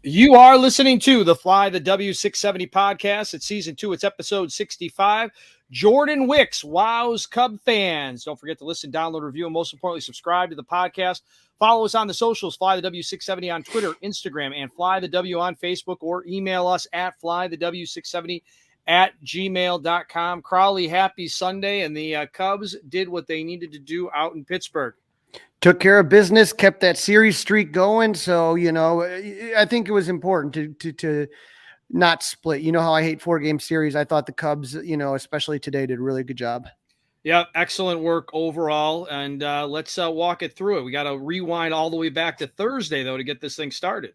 You are listening to the Fly the W670 podcast. It's season 2. It's episode 65. Jordan Wicks wows Cub fans. Don't forget to listen, download, review, and most importantly, subscribe to the podcast. Follow us on the socials, Fly the W670 on Twitter, Instagram, and Fly the W on Facebook, or email us at flythew670@gmail.com. Crawly, happy Sunday, and the Cubs did what they needed to do out in Pittsburgh. Took care of business, kept that series streak going. So, I think it was important to not split. You know how I hate 4-game series. I thought the Cubs, especially today, did a really good job. Yeah, excellent work overall. And let's walk it through it. We got to rewind all the way back to Thursday, though, to get this thing started.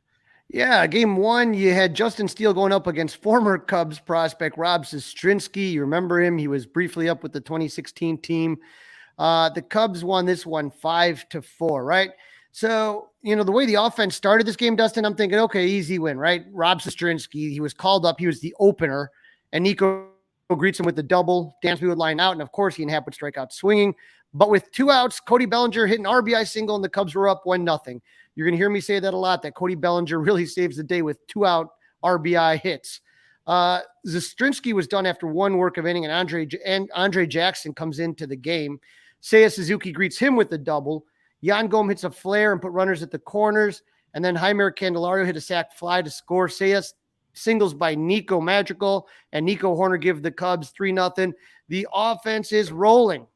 Yeah, game 1, you had Justin Steele going up against former Cubs prospect Rob Zastrinski. You remember him. He was briefly up with the 2016 team. The Cubs won this one 5-4, right? So, the way the offense started this game, Dustin, I'm thinking, okay, easy win, right? Rob Zastrinski, he was called up. He was the opener, and Nico greets him with the double. Dansby would line out, and of course, Ian Happ would strike out swinging. But with 2 outs, Cody Bellinger hit an RBI single, and the Cubs were up 1-0. You're going to hear me say that a lot, that Cody Bellinger really saves the day with 2-out RBI hits. Zastrinski was done after 1 work of inning, and Andre Jackson comes into the game. Seiya Suzuki greets him with the double. Yan Gomes hits a flare and put runners at the corners. And then Jeimer Candelario hit a sac fly to score. Seiya singles by Nico Magical, and Nico Horner give the Cubs 3-0. The offense is rolling.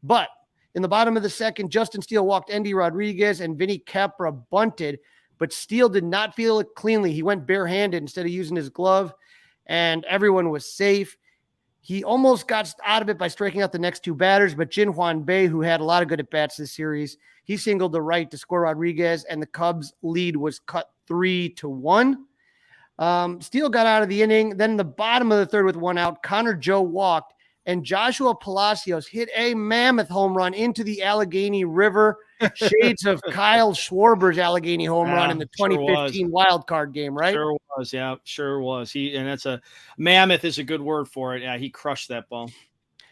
But in the bottom of the second, Justin Steele walked Endy Rodriguez and Vinny Capra bunted, but Steele did not feel it cleanly. He went barehanded instead of using his glove, and everyone was safe. He almost got out of it by striking out the next 2 batters, but Jin Hwan Bae, who had a lot of good at-bats this series, he singled to right to score Rodriguez, and the Cubs' lead was cut 3-1. Steele got out of the inning. Then in the bottom of the third with 1 out, Connor Joe walked, and Joshua Palacios hit a mammoth home run into the Allegheny River, shades of Kyle Schwarber's Allegheny home run in the 2015 wild card game, right? Sure was, yeah, sure was. And that's a mammoth is a good word for it. Yeah, he crushed that ball.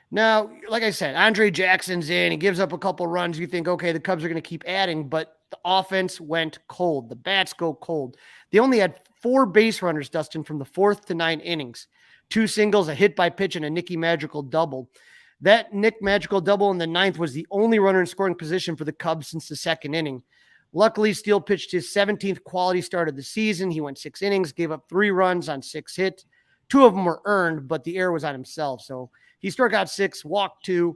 Now, like I said, Andre Jackson's in. He gives up a couple runs. You think, okay, the Cubs are going to keep adding, but the offense went cold. The bats go cold. They only had 4 base runners, Dustin, from the 4th to 9 innings. 2 singles, a hit by pitch, and a Nicky Magical double. That Nick Magical double in the 9th was the only runner in scoring position for the Cubs since the 2nd inning. Luckily, Steele pitched his 17th quality start of the season. He went 6 innings, gave up 3 runs on 6 hits. 2 of them were earned, but the error was on himself. So he struck out 6, walked 2.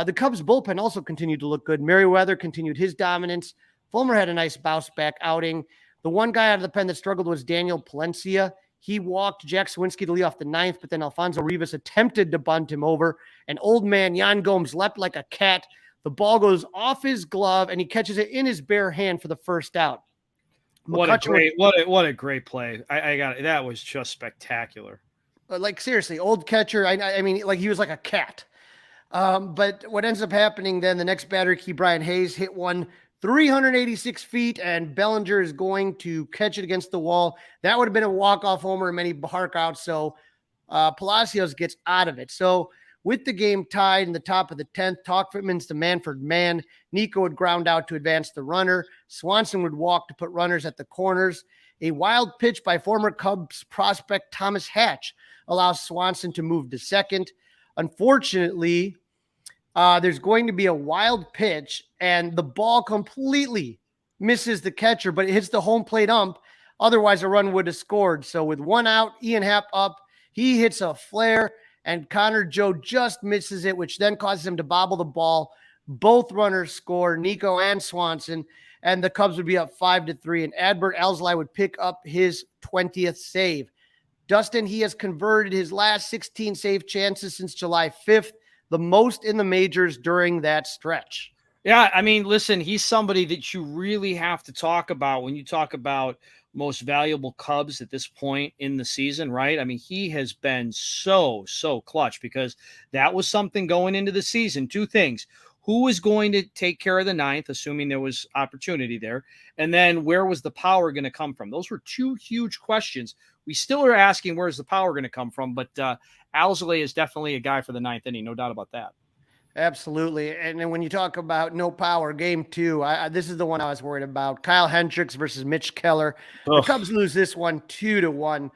The Cubs bullpen also continued to look good. Merriweather continued his dominance. Fulmer had a nice bounce back outing. The one guy out of the pen that struggled was Daniel Palencia. He walked Jack Sawinski to lead off the 9th, but then Alfonso Rivas attempted to bunt him over. And old man Yan Gomes leapt like a cat. The ball goes off his glove, and he catches it in his bare hand for the first out. What a great play! I got it. That was just spectacular. Like, seriously, old catcher. I mean, like, he was like a cat. But what ends up happening then, the next batter, Key Brian Hayes, hit one 386 feet, and Bellinger is going to catch it against the wall. That would have been a walk-off homer and many bark out, so Palacios gets out of it. So with the game tied in the top of the 10th, Talkman's the Manfred man. Nico would ground out to advance the runner. Swanson would walk to put runners at the corners. A wild pitch by former Cubs prospect Thomas Hatch allows Swanson to move to second. Unfortunately, there's going to be a wild pitch, and the ball completely misses the catcher, but it hits the home plate ump. Otherwise, a run would have scored. So with 1 out, Ian Happ up, he hits a flare, and Connor Joe just misses it, which then causes him to bobble the ball. Both runners score, Nico and Swanson, and the Cubs would be up 5-3, and Adbert Alzolay would pick up his 20th save. Dustin, he has converted his last 16 save chances since July 5th, the most in the majors during that stretch. Yeah, I mean, listen, he's somebody that you really have to talk about when you talk about most valuable Cubs at this point in the season, right? I mean, he has been so clutch, because that was something going into the season. 2 things. Who was going to take care of the 9th, assuming there was opportunity there? And then where was the power going to come from? Those were 2 huge questions. We still are asking, where's the power going to come from? But Alzolay is definitely a guy for the 9th inning, no doubt about that. Absolutely. And then when you talk about no power, game two, this is the one I was worried about. Kyle Hendricks versus Mitch Keller. The Ugh. Cubs lose this one 2-1.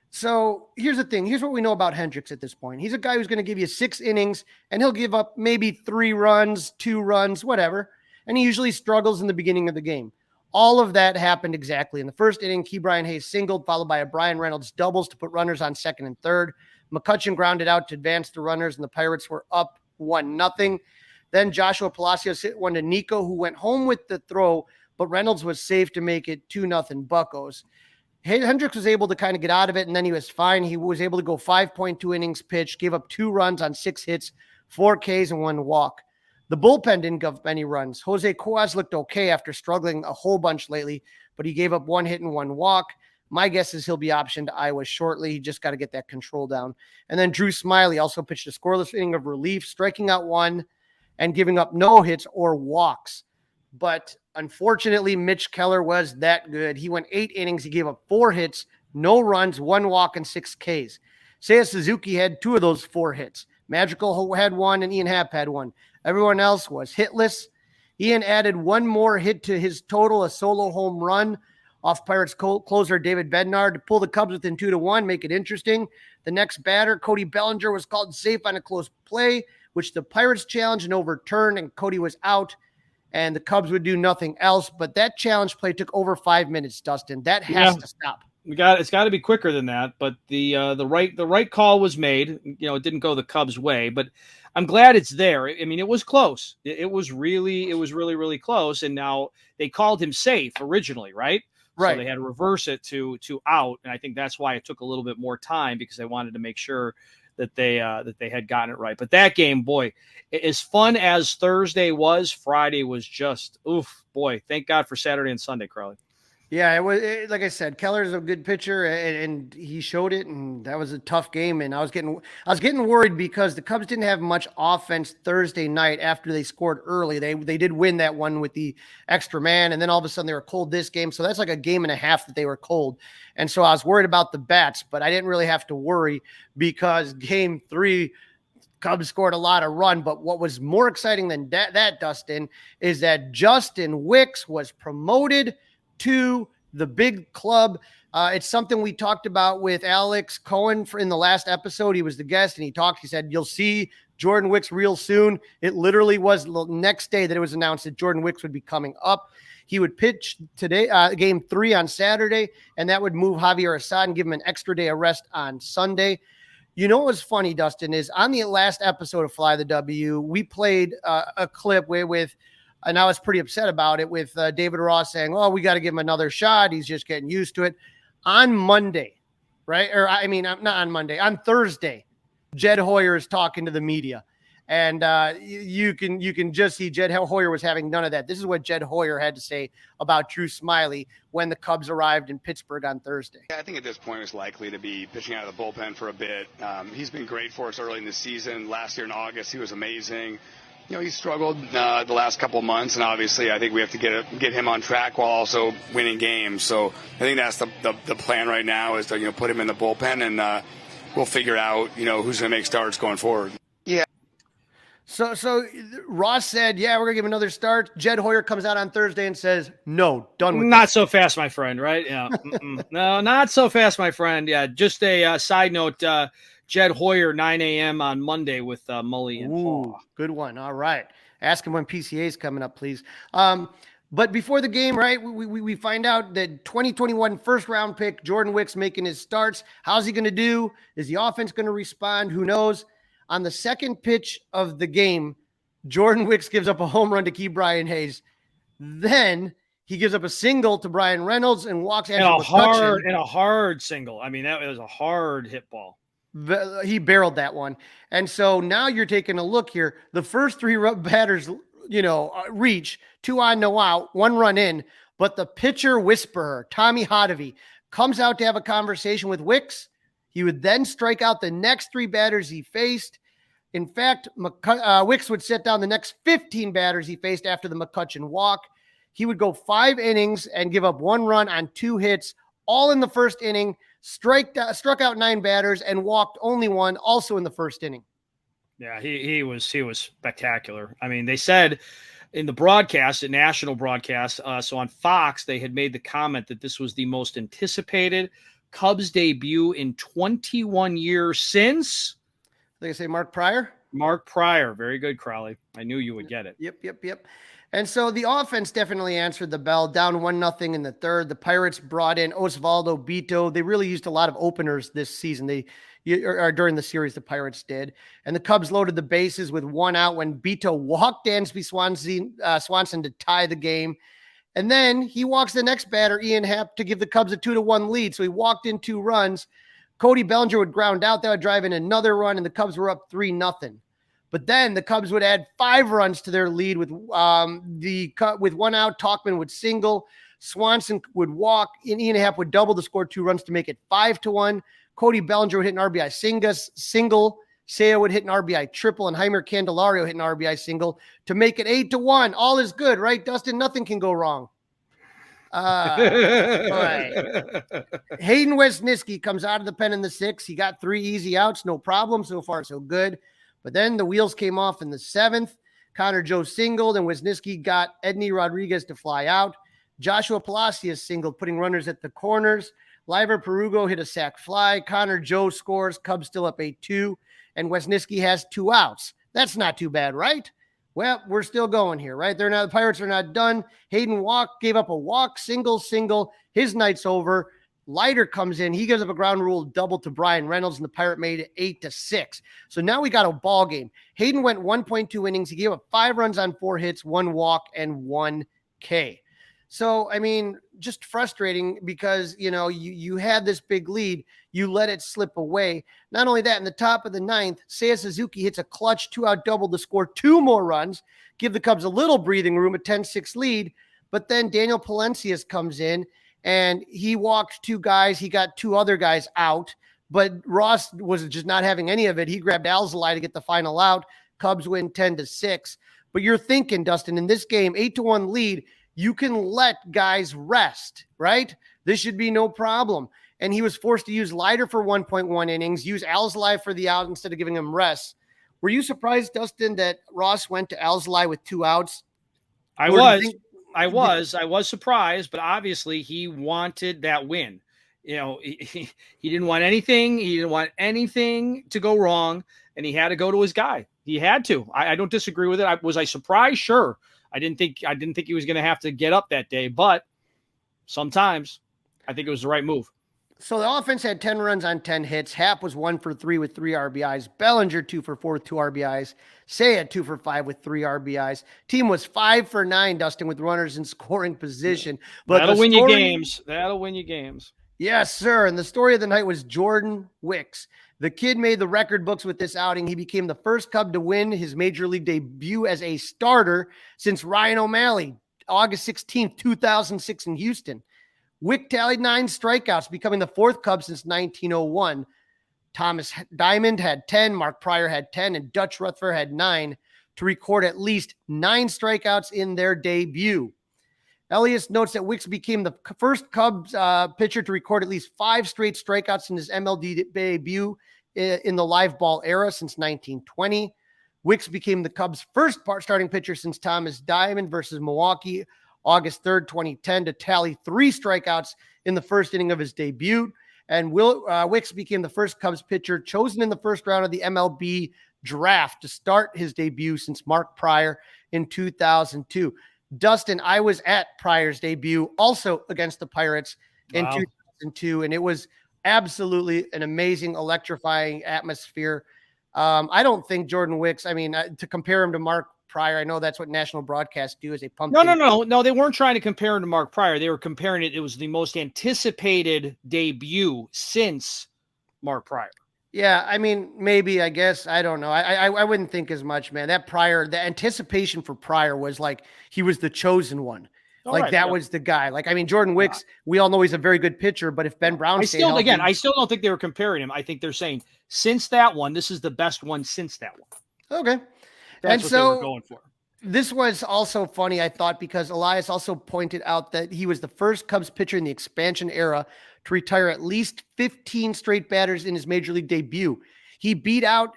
So here's the thing. Here's what we know about Hendricks at this point. He's a guy who's going to give you 6 innings, and he'll give up maybe 3 runs, 2 runs, whatever. And he usually struggles in the beginning of the game. All of that happened exactly. In the first inning, Ke'Bryan Hayes singled, followed by a Brian Reynolds doubles to put runners on second and third. McCutchen grounded out to advance the runners, and the Pirates were up 1-0. Then Joshua Palacios hit one to Nico, who went home with the throw, but Reynolds was safe to make it 2-0 Buccos. Hendricks was able to kind of get out of it, and then he was fine. He was able to go 5.2 innings pitched, gave up 2 runs on 6 hits, 4 Ks, and 1 walk. The bullpen didn't give up any runs. Jose Cuas looked okay after struggling a whole bunch lately, but he gave up 1 hit and 1 walk. My guess is he'll be optioned to Iowa shortly. He just got to get that control down. And then Drew Smiley also pitched a scoreless inning of relief, striking out 1 and giving up no hits or walks. But unfortunately, Mitch Keller was that good. He went 8 innings. He gave up 4 hits, no runs, 1 walk, and 6 Ks. Seiya Suzuki had 2 of those 4 hits. Magical had 1, and Ian Happ had 1. Everyone else was hitless. Ian added 1 more hit to his total, a solo home run off Pirates closer David Bednar to pull the Cubs within 2-1, make it interesting. The next batter, Cody Bellinger, was called safe on a close play, which the Pirates challenged and overturned, and Cody was out, and the Cubs would do nothing else. But that challenge play took over 5 minutes, Dustin. That has to stop. It's got to be quicker than that. But the right call was made. It didn't go the Cubs' way, but I'm glad it's there. I mean, it was close. It was really, really close. And now they called him safe originally, right? Right. So they had to reverse it to out, and I think that's why it took a little bit more time, because they wanted to make sure that they had gotten it right. But that game, boy, as fun as Thursday was, Friday was just oof, boy. Thank God for Saturday and Sunday, Crawly. Yeah, it was like I said, Keller's a good pitcher, and he showed it, and that was a tough game. And I was getting worried because the Cubs didn't have much offense Thursday night after they scored early. They did win that one with the extra man, and then all of a sudden they were cold this game. So that's like a game and a half that they were cold. And so I was worried about the bats, but I didn't really have to worry because game 3, Cubs scored a lot of run. But what was more exciting than that, Dustin, is that Justin Wicks was promoted to the big club. It's something we talked about with Alex Cohen in the last episode. He was the guest, and he said, you'll see Jordan Wicks real soon. It literally was the next day that it was announced that Jordan Wicks would be coming up. He would pitch today, game 3 on Saturday, and that would move Javier Assad and give him an extra day of rest on Sunday. You know what was funny, Dustin, is on the last episode of Fly the W, we played a clip with and I was pretty upset about it with David Ross saying, we got to give him another shot. He's just getting used to it. On Monday, right? Or I mean, not on Monday, on Thursday, Jed Hoyer is talking to the media. And you can just see Jed Hoyer was having none of that. This is what Jed Hoyer had to say about Drew Smiley when the Cubs arrived in Pittsburgh on Thursday. I think at this point he's likely to be pitching out of the bullpen for a bit. He's been great for us early in the season. Last year in August, he was amazing. He struggled the last couple of months, and obviously I think we have to get him on track while also winning games. So I think that's the plan right now is to put him in the bullpen, and we'll figure out who's going to make starts going forward. Yeah. So Ross said, we're going to give him another start. Jed Hoyer comes out on Thursday and says, no, done with Not so fast, my friend, right? Yeah. No, not so fast, my friend. Yeah, just a side note, Jed Hoyer, 9 a.m. on Monday with Mully and Paul. Good one. All right. Ask him when PCA is coming up, please. But before the game, right, we find out that 2021 first-round pick, Jordan Wicks, making his starts. How's he going to do? Is the offense going to respond? Who knows? On the second pitch of the game, Jordan Wicks gives up a home run to Keebryan Hayes. Then he gives up a single to Brian Reynolds and walks and a hard single. I mean, that was a hard hit ball. He barreled that one. And so now you're taking a look here. The first 3 batters, reach 2 on, no out, 1 run in. But the pitcher whisperer, Tommy Hotovy, comes out to have a conversation with Wicks. He would then strike out the next 3 batters he faced. In fact, Wicks would set down the next 15 batters he faced after the McCutchen walk. He would go 5 innings and give up 1 run on 2 hits, all in the first inning. Struck out 9 batters and walked only 1, also in the first inning. Yeah, he was spectacular. I mean, they said in the broadcast, the national broadcast, so on Fox, they had made the comment that this was the most anticipated Cubs debut in 21 years since. They say Mark Pryor. Mark Pryor. Very good, Crawly. I knew you would get it. Yep. And so the offense definitely answered the bell, down 1-0 in the third. The Pirates brought in Osvaldo Bito. They really used a lot of openers this season. Or during the series, the Pirates did. And the Cubs loaded the bases with 1 out when Bito walked Dansby Swanson to tie the game. And then he walks the next batter, Ian Happ, to give the Cubs a 2-1 lead. So he walked in 2 runs. Cody Bellinger would ground out. That would drive in another run, and the Cubs were up 3-0. But then the Cubs would add 5 runs to their lead with 1 out. Tauchman would single. Swanson would walk. And Ian Happ would double to score 2 runs to make it 5-1. Cody Bellinger would hit an RBI single. Seiya would hit an RBI triple, and Heimer Candelario hit an RBI single to make it 8-1. All is good, right, Dustin? Nothing can go wrong. Right. Hayden Wesniewski comes out of the pen in the 6th. He got 3 easy outs, no problem. So far, so good. But then the wheels came off in the 7th. Connor Joe singled, and Wisniewski got Edney Rodriguez to fly out. Joshua Palacios singled, putting runners at the corners. Liver Perugo hit a sac fly. Connor Joe scores. Cubs still up 8-2. And Wisniewski has 2 outs. That's not too bad, right? Well, we're still going here, right? The Pirates are not done. Hayden gave up a walk, single. His night's over. Leiter comes in. He gives up a ground rule double to Brian Reynolds, and the Pirate made it 8-6. So now we got a ball game. Hayden went 1.2 innings. He gave up 5 runs on 4 hits, 1 walk, and 1 K. So, I mean, just frustrating because, you had this big lead. You let it slip away. Not only that, in the top of the 9th, Seiya Suzuki hits a clutch 2-out double to score 2 more runs, give the Cubs a little breathing room, a 10-6 lead. But then Daniel Palencios comes in, and he walked 2 guys. He got 2 other guys out, but Ross was just not having any of it. He grabbed Alzolay to get the final out. Cubs win 10-6. But you're thinking, Dustin, in this game, 8-1 lead, you can let guys rest, right? This should be no problem. And he was forced to use Leiter for 1.1 innings, use Alzolay for the out instead of giving him rest. Were you surprised, Dustin, that Ross went to Alzolay with 2 outs? I was surprised, but obviously he wanted that win. He didn't want anything. He didn't want anything to go wrong, and he had to go to his guy. He had to. I don't disagree with it. Was I surprised? Sure. I didn't think he was going to have to get up that day, but sometimes I think it was the right move. So the offense had 10 runs on 10 hits. Happ was 1 for 3 with 3 RBIs. Bellinger 2 for 4 with 2 RBIs. Seiya 2 for 5 with 3 RBIs. Team was 5 for 9, Dustin, with runners in scoring position. But that'll win you games. That'll win you games. Yes, sir. And the story of the night was Jordan Wicks. The kid made the record books with this outing. He became the first Cub to win his major league debut as a starter since Ryan O'Malley, August 16th, 2006 in Houston. Wick tallied 9 strikeouts, becoming the 4th Cub since 1901. Thomas Diamond had 10, Mark Pryor had 10, and Dutch Rutherford had 9 to record at least 9 strikeouts in their debut. Elias notes that Wicks became the first Cubs pitcher to record at least 5 straight strikeouts in his MLB debut in the live ball era since 1920. Wicks became the Cubs' first starting pitcher since Thomas Diamond versus Milwaukee, August 3rd, 2010, to tally 3 strikeouts in the first inning of his debut. And Wicks became the first Cubs pitcher chosen in the first round of the MLB draft to start his debut since Mark Pryor in 2002. Dustin, I was at Pryor's debut also against the Pirates in 2002, and it was absolutely an amazing, electrifying atmosphere. I don't think Jordan Wicks, to compare him to Mark Pryor, I know that's what national broadcasts do, is they pump. No, they weren't trying to compare him to Mark Pryor. They were comparing it. It was the most anticipated debut since Mark Pryor. Yeah, maybe, I guess. I don't know. I wouldn't think as much, man. That Pryor, the anticipation for Pryor was like he was the chosen one. Was the guy. Jordan Wicks, we all know he's a very good pitcher, but if Ben Brown I still don't think they were comparing him. I think they're saying since that one, this is the best one since that one. Okay. That's what they were going for. This was also funny, I thought, because Elias also pointed out that he was the first Cubs pitcher in the expansion era to retire at least 15 straight batters in his major league debut. He beat out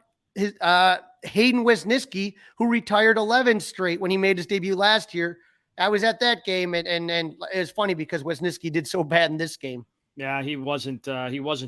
Hayden Wesniewski, who retired 11 straight when he made his debut last year. I was at that game, and it was funny because Wesniewski did so bad in this game. Yeah, he wasn't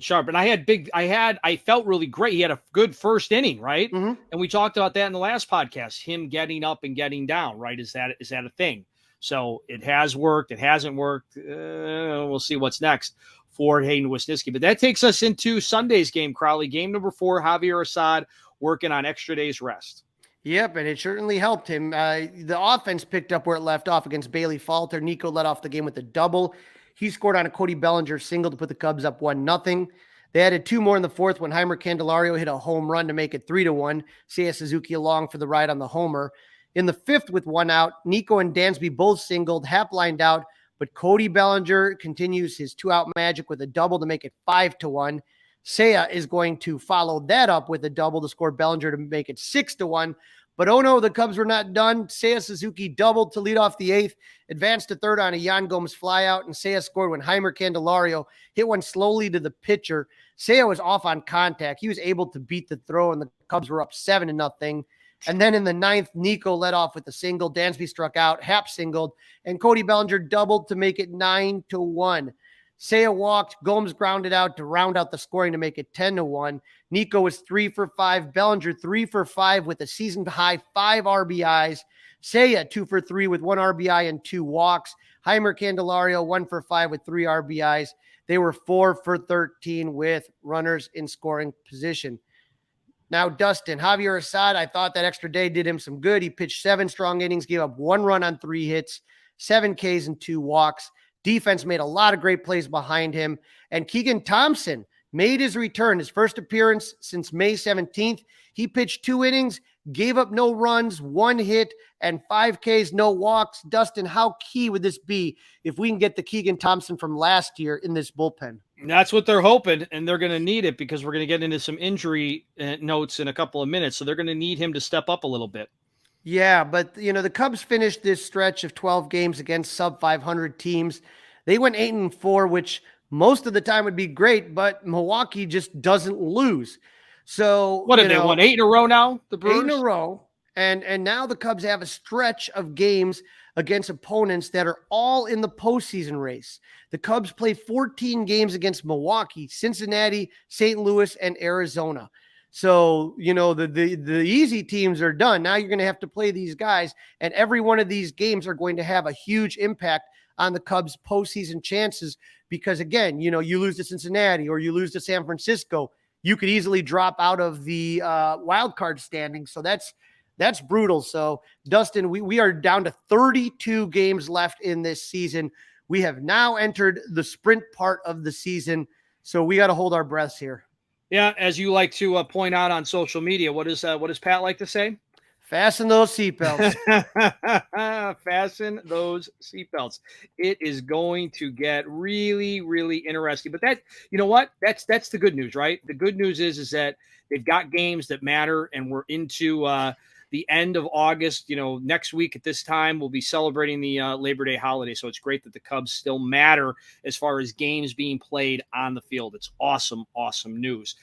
sharp. And I felt really great. He had a good first inning, right? Mm-hmm. And we talked about that in the last podcast, him getting up and getting down, right? Is that a thing? So it has worked. It hasn't worked. We'll see what's next for Hayden Wesniewski. But that takes us into Sunday's game, Crawly. Game number 4, Javier Assad working on extra days rest. Yep, and it certainly helped him. The offense picked up where it left off against Bailey Falter. Nico led off the game with a double. He scored on a Cody Bellinger single to put the Cubs up 1-0. They added 2 more in the 4th when Heimer Candelario hit a home run to make it 3-1. Seiya Suzuki along for the ride on the homer. In the 5th with 1 out, Nico and Dansby both singled, Happ lined out, but Cody Bellinger continues his 2-out magic with a double to make it 5-1. Seiya is going to follow that up with a double to score Bellinger to make it 6-1. But oh no, the Cubs were not done. Seiya Suzuki doubled to lead off the 8th, advanced to 3rd on a Yan Gomes flyout, and Seiya scored when Heimer Candelario hit one slowly to the pitcher. Seiya was off on contact. He was able to beat the throw, and the Cubs were up 7-0. And then in the 9th, Nico led off with a single. Dansby struck out, Happ singled, and Cody Bellinger doubled to make it 9-1. Seiya walked, Gomes grounded out to round out the scoring to make it 10-1. Nico was 3 for 5, Bellinger 3 for 5 with a season high 5 RBIs. Seiya 2 for 3 with 1 RBI and 2 walks. Heimer Candelario 1 for 5 with 3 RBIs. They were 4 for 13 with runners in scoring position. Now, Dustin, Javier Assad, I thought that extra day did him some good. He pitched 7 strong innings, gave up 1 run on 3 hits, 7 Ks and 2 walks. Defense made a lot of great plays behind him. And Keegan Thompson made his return, his first appearance since May 17th. He pitched 2 innings, gave up no runs, 1 hit, and 5 Ks, no walks. Dustin, how key would this be if we can get the Keegan Thompson from last year in this bullpen? That's what they're hoping, and they're going to need it because we're going to get into some injury notes in a couple of minutes. So they're going to need him to step up a little bit. Yeah, but, the Cubs finished this stretch of 12 games against sub-500 teams. They went 8-4, which most of the time would be great, but Milwaukee just doesn't lose. So what have they won 8 in a row now? The Brewers? 8 in a row, and now the Cubs have a stretch of games against opponents that are all in the postseason race. The Cubs play 14 games against Milwaukee, Cincinnati, St. Louis, and Arizona. So, the easy teams are done. Now you're going to have to play these guys, and every one of these games are going to have a huge impact on the Cubs' postseason chances because, again, you lose to Cincinnati or you lose to San Francisco, you could easily drop out of the wild card standing. So that's brutal. So, Dustin, we are down to 32 games left in this season. We have now entered the sprint part of the season, so we got to hold our breaths here. Yeah, as you like to point out on social media, what does Pat like to say? Fasten those seatbelts. Fasten those seatbelts. It is going to get really, really interesting. But that, you know what? That's the good news, right? The good news is that they've got games that matter, and we're into the end of August. Next week at this time, we'll be celebrating the Labor Day holiday. So it's great that the Cubs still matter as far as games being played on the field. It's awesome, awesome news.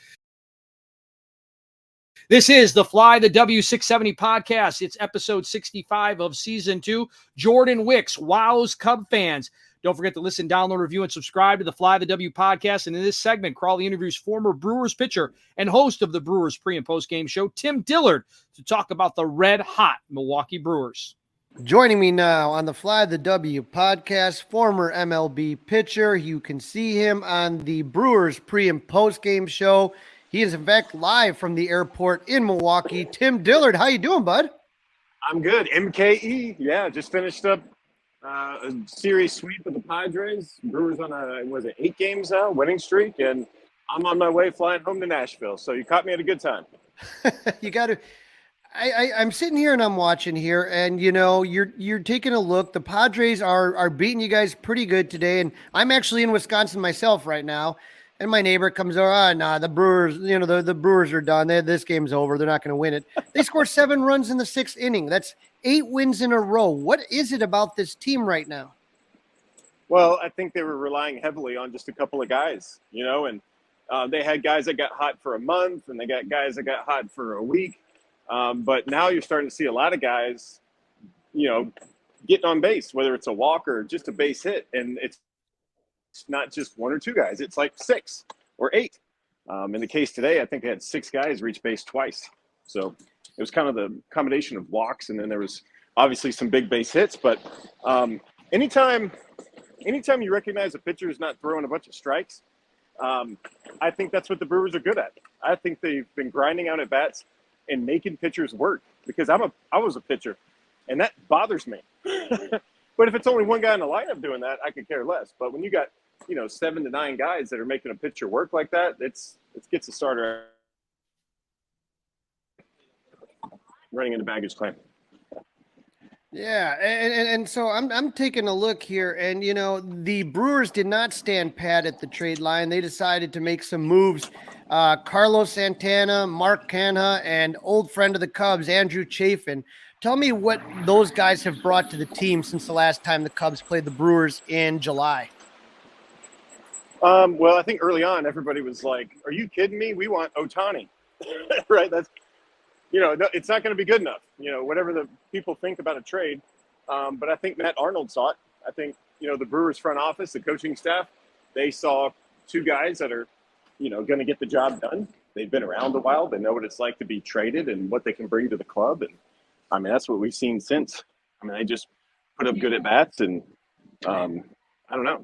This is the Fly the W670 podcast. It's episode 65 of season 2. Jordan Wicks wows Cub fans. Don't forget to listen, download, review, and subscribe to the Fly the W podcast. And in this segment, Crawly interviews former Brewers pitcher and host of the Brewers pre- and post-game show, Tim Dillard, to talk about the red-hot Milwaukee Brewers. Joining me now on the Fly the W podcast, former MLB pitcher. You can see him on the Brewers pre- and post-game show. He is, in fact, live from the airport in Milwaukee. Tim Dillard, how you doing, bud? I'm good. MKE, yeah, just finished up a series sweep with the Padres. Brewers on a 8 games winning streak, and I'm on my way flying home to Nashville. So you caught me at a good time. You got to. I'm sitting here and I'm watching here, and you're taking a look. The Padres are beating you guys pretty good today, and I'm actually in Wisconsin myself right now. And my neighbor comes over, the Brewers, the Brewers are done. This game's over. They're not going to win it. They scored 7 runs in the 6th inning. That's 8 wins in a row. What is it about this team right now? Well, I think they were relying heavily on just a couple of guys, and they had guys that got hot for a month, and they got guys that got hot for a week. But now you're starting to see a lot of guys, getting on base, whether it's a walk or just a base hit. And it's not just one or two guys. It's like 6 or 8. In the case today, I think they had 6 guys reach base twice. So it was kind of the combination of walks, and then there was obviously some big base hits. But anytime you recognize a pitcher is not throwing a bunch of strikes, I think that's what the Brewers are good at. I think they've been grinding out at bats and making pitchers work, because I was a pitcher, and that bothers me. But if it's only one guy in the lineup doing that, I could care less. But when you got 7 to 9 guys that are making a pitcher work like that, it gets a starter running into baggage claim. Yeah, and so I'm taking a look here, and the Brewers did not stand pat at the trade line. They decided to make some moves. Carlos Santana, Mark Canha, and old friend of the Cubs, Andrew Chafin. Tell me what those guys have brought to the team since the last time the Cubs played the Brewers in July. Well, I think early on everybody was like, "Are you kidding me? We want Ohtani," right? That's it's not going to be good enough. Whatever the people think about a trade. But I think Matt Arnold saw it. I think, the Brewers front office, the coaching staff, they saw 2 guys that are, going to get the job done. They've been around a while. They know what it's like to be traded and what they can bring to the club. And I mean, that's what we've seen since. I mean, they just put up good at bats, and I don't know.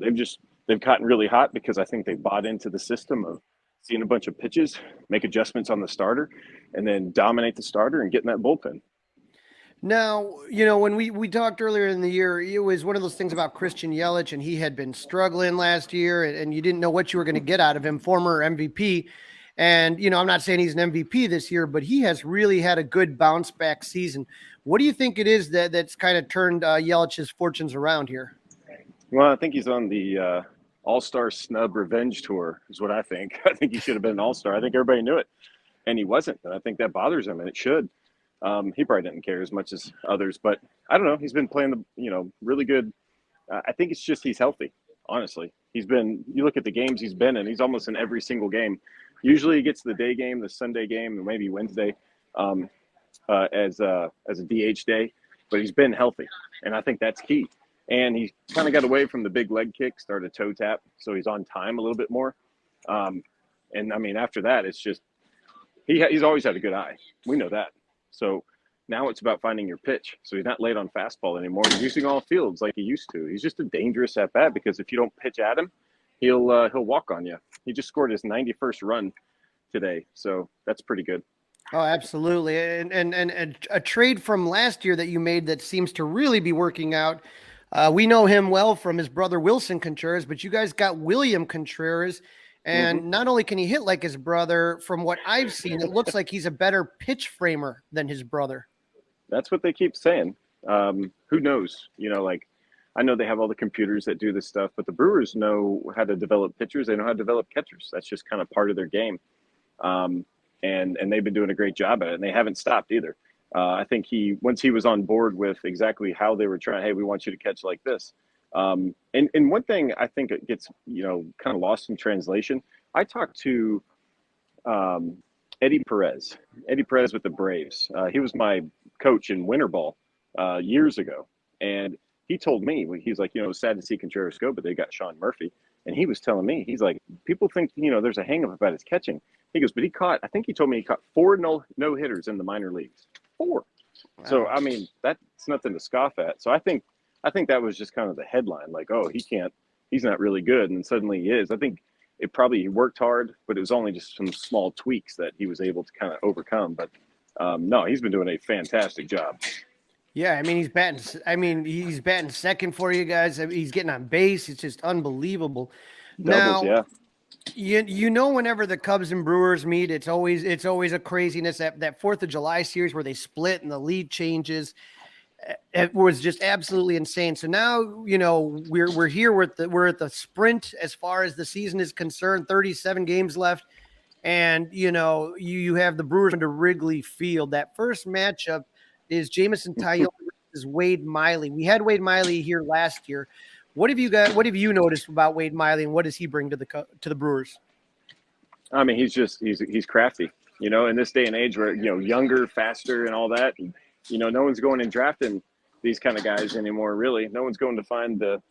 They've gotten really hot because I think they bought into the system of seeing a bunch of pitches, make adjustments on the starter, and then dominate the starter and get in that bullpen. Now, when we talked earlier in the year, it was one of those things about Christian Yelich, and he had been struggling last year, and you didn't know what you were going to get out of him, former MVP. And, I'm not saying he's an MVP this year, but he has really had a good bounce back season. What do you think it is that's kind of turned Yelich's fortunes around here? Well, I think he's on the All-Star snub revenge tour is what I think. I think he should have been an All-Star. I think everybody knew it, and he wasn't. And I think that bothers him, and it should. He probably didn't care as much as others, but I don't know. He's been playing really good. I think it's just he's healthy, honestly. You look at the games he's been in, he's almost in every single game. Usually he gets the day game, the Sunday game, and maybe Wednesday as a DH day, but he's been healthy, and I think that's key. And he kind of got away from the big leg kick, started toe tap, so he's on time a little bit more. And I mean, after that, it's just he's always had a good eye. We know that. So now it's about finding your pitch. So he's not late on fastball anymore. He's using all fields like he used to. He's just a dangerous at bat because if you don't pitch at him, he'll walk on you. He just scored his 91st run today, so that's pretty good. Oh, absolutely. And a trade from last year that you made that seems to really be working out. We know him well from his brother Wilson Contreras, but you guys got William Contreras, and not only can he hit like his brother, from what I've seen, it looks like he's a better pitch framer than his brother. That's what they keep saying. Who knows? I know they have all the computers that do this stuff, but the Brewers know how to develop pitchers. They know how to develop catchers. That's just kind of part of their game. And they've been doing a great job at it, and they haven't stopped either. I think once he was on board with exactly how they were trying, hey, we want you to catch like this. And one thing I think it gets, kind of lost in translation. I talked to Eddie Perez with the Braves. He was my coach in winter ball years ago. And he told me, he's like, it was sad to see Contreras go, but they got Sean Murphy. And he was telling me, he's like, people think, there's a hang up about his catching. He goes, but I think he told me he caught 4 no-hitters in the minor leagues. 4. Wow. So, I mean, that's nothing to scoff at. So I think that was just kind of the headline, like, oh, he's not really good. And suddenly he is. I think he worked hard, but it was only just some small tweaks that he was able to kind of overcome. But no, he's been doing a fantastic job. Yeah, I mean, he's batting second for you guys. I mean, he's getting on base. It's just unbelievable. Doubles, now, yeah. Whenever the Cubs and Brewers meet, it's always a craziness. That 4th of July series where they split and the lead changes, it was just absolutely insane. So now, we're here. We're at the sprint as far as the season is concerned. 37 games left, and you have the Brewers into Wrigley Field. That first matchup is Jameson Taillon versus Wade Miley. We had Wade Miley here last year. What have you noticed about Wade Miley, and what does he bring to the Brewers? I mean, he's crafty. in this day and age where, younger, faster and all that, no one's going and drafting these kind of guys anymore, really. No one's going to find the